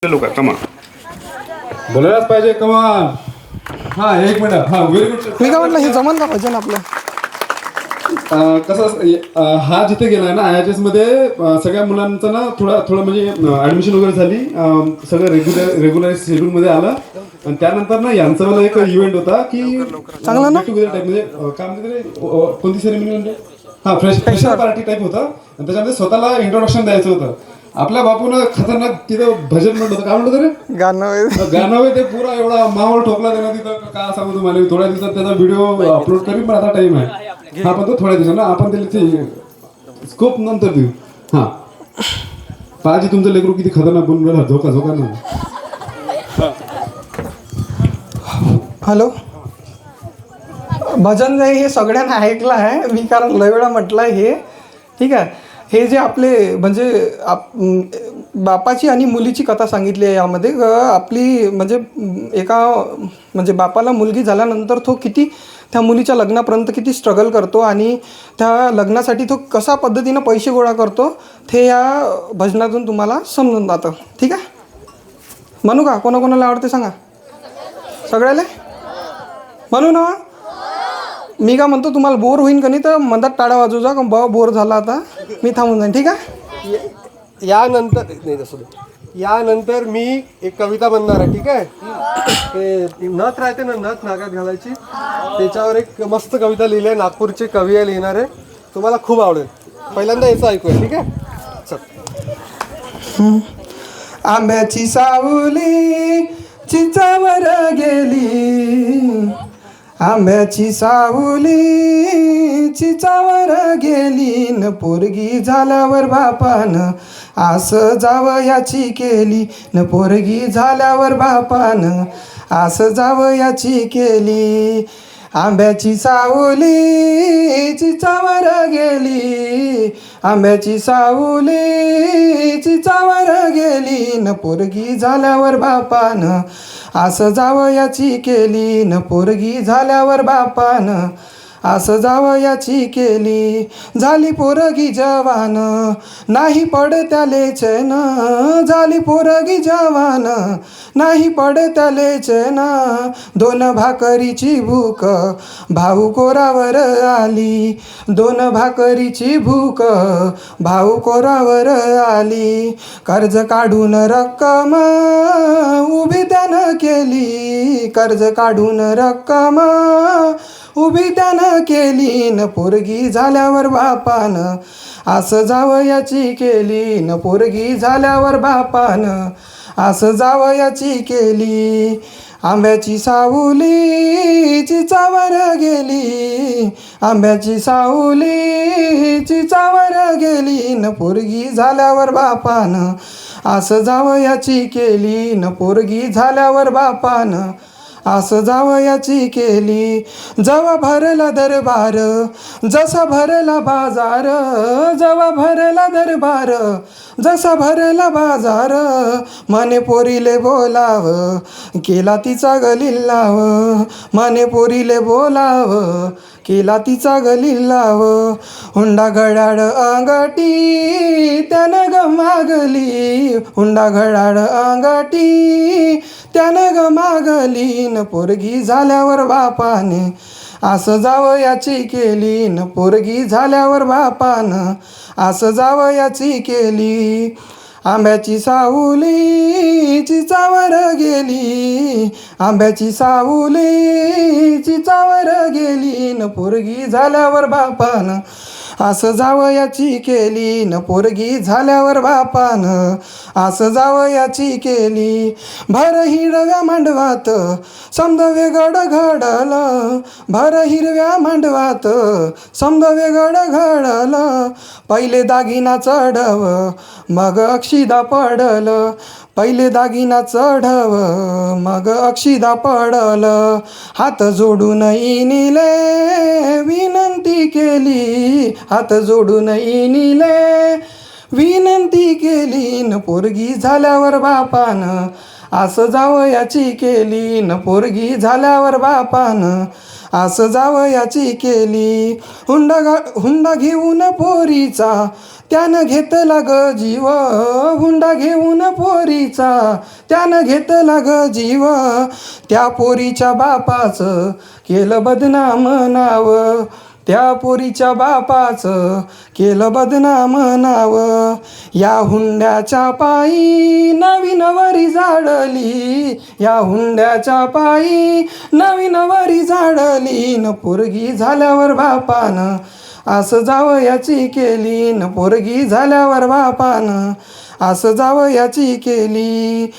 लोक कमा बोलायलाच पाहिजे कमान. हा एक मिनिट. हा व्हेरी गुड. मी काय म्हटलं हे जमन का भजन आपलं. कसं हा जिथे गेलाय ना IHS मध्ये सगळ्या मुलांचं ना थोडं म्हणजे ऍडमिशन वगैरे झाली. सगळं रेग्युलर शेड्यूल मध्ये आलं आणि त्यानंतर ना यांचा मला एक इव्हेंट होता की चांगला ना? गेट टुगेदर टाईप म्हणजे काय म्हणते कोणती सेरेमनी म्हणजे हा फ्रेशर पार्टी टाईप होता आणि त्याच्यामध्ये स्वतःला इंट्रोडक्शन द्यायचं होतं. आपल्या बापूनं खतरनाक तिथं भजन म्हणलं होतं. काय म्हणलं होतं रे गाणं ते पुरा एवढा माहोल ठोकला त्यानं तिथं. काय सांगू तुम्हाला थोड्या दिवसात त्याचा व्हिडिओ अपलोड करीन पण आता टाइम आहे. हा पण तो थोड्या दिवसांना आपण त्याला स्कोप नंतर देऊ. हा पाजी तुमचं लेकरू किती खतरनाक बनून राहिला. झोका नाही. हॅलो भजन जे हे सगळ्यांना ऐकलं आहे मी कारण लय वेळा म्हटलं आहे हे. ठीक आहे. हे जे आपले म्हणजे बापाची आणि मुलीची कथा सांगितली आहे यामध्ये. आपली म्हणजे एका म्हणजे बापाला मुलगी झाल्यानंतर तो किती त्या मुलीच्या लग्नापर्यंत किती स्ट्रगल करतो आणि त्या लग्नासाठी तो कशा पद्धतीनं पैसे गोळा करतो ते या भजनातून तुम्हाला समजून जातं. ठीक आहे. म्हणू का कोणाकोणाला आवडते सांगा. सगळ्याला म्हणू ना. मी काय म्हणतो तुम्हाला बोर होईन का नाही तर मधात टाळा वाजू जा का बाबा बोर झाला आता मी थांबून जाईन. ठीक आहे. यानंतर नाही तसं यानंतर मी एक कविता बनणार आहे. ठीक आहे. ते नथ राहते ना नथ नाकात घालायची त्याच्यावर एक मस्त कविता लिहिली आहे. नागपूरचे कवी आहे लिहिणारे. तुम्हाला खूप आवडेल. पहिल्यांदा याचं ऐकूया. ठीक आहे. चल. आंब्याची सावली चिंचावर गेली. आंब्याची सावली चिंचावर गेली न पोरगी झाल्यावर बापानं असं जावयाची केली. न पोरगी झाल्यावर बापानं असं जावयाची केली. आंब्याची सावली चिंचावर गेली. आंब्याची सावली चिंचावर गेली न पोरगी झाल्यावर बापानं असं जावयाची केली. न पोरगी झाल्यावर बापानं असं जावयाची केली. झाली पोरगी जवान नाही पडत्याले चैन. झाली पोरगी जवान नाही पडत्याले चैन. दोन भाकरीची भूक भाऊ कोरावर आली. दोन भाकरीची भूक भाऊ कोरावर आली. कर्ज काढून रक्कम उभी त्यानं केली. कर्ज काढून रक्कम उभी त्यानं केली. न पोरगी झाल्यावर बापानं असं जावयाची केली. न पोरगी झाल्यावर बापानं असं जावयाची केली. आंब्याची सावली चिंचावर गेली. आंब्याची सावली चिंचावर गेली. न पोरगी झाल्यावर बापानं असं जावयाची केली. न पोरगी झाल्यावर बापानं असं जावयाची केली. जवा भरला दरबार जसा भरला बाजार. जवा भरला दरबार जसा भरला बाजार. मने पोरीले बोलाव केला तिचा गलिल्लाव. मने पोरीले बोलाव केला तिचा गलिल्लाव. हुंडा घड्याळ अंगठी त्यानं ग मागली. हुंडा घड्याळ अंगठी त्यानं ग मागली. न पोरगी झाल्यावर बापाने असं जावयाची केली. न पोरगी झाल्यावर बापानं असं जावयाची केली. आंब्याची सावली चिंचावर गेली. आंब्याची सावली चिंचावर गेली. न पोरगी झाल्यावर बापानं असं जावयाची केली. न पोरगी झाल्यावर बापानं असं जावयाची केली. भर हिरव्या मांडवात समदवे गड घडलं. भर हिरव्या मांडवात समदवे गड घडलं. पहिले दागिना चढव मग अक्षिदा पडलं. पहिले दागिना चढव मग अक्षिदा पडलं. हात जोडून इनिले विनंती केली. हात जोडून इनिले विनंती केली. न पोरगी झाल्यावर बापानं असं जावयाची केली. न पोरगी झाल्यावर बापानं असं जावयाची केली. हुंडा घेऊन पोरीचा त्यानं घेतला ग जीव. हुंडा घेऊन पोरीचा त्यानं घेतला ग जीव. त्या पोरीच्या बापाचं केलं बदनाम नाव. त्या पोरीच्या बापाचं केलं बदनाम नाव. या हुंड्याच्या पायी नवीन वरी झाडली. या हुंड्याच्या पायी नवीन वरी झाडली. न पोरगी झाल्यावर बापानं असं जावयाची केली. न पोरगी झाल्यावर बापानं असं जावयाची केली.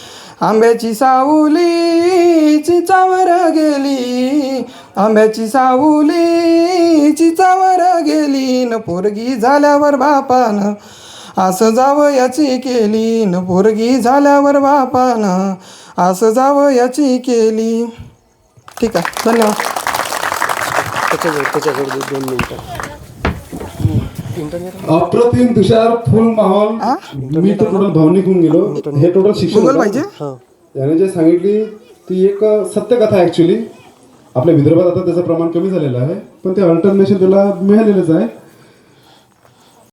आंब्याची सावली चिचावर गेली. आंब्याची सावली चिचावर गेली. न पोरगी झाल्यावर बापानं असं जावयाची केली. न पोरगी झाल्यावर बापानं असं जावयाची केली. ठीक आहे, धन्यवाद. त्याच्याकडे 2 मिनिटं. अप्रतिम तुषार, फुल माहोल. मी तर टोटल भावनिक होऊन गेलो. हे टोटल शिक्षण गुगल होतं. पाहिजे. याने जे सांगितली ती एक सत्य कथा आहे ऍक्च्युली. आपल्या विदर्भात आता त्याचं प्रमाण कमी झालेलं आहे, पण ते अल्टरनेशन त्याला मिळालेलंच आहे.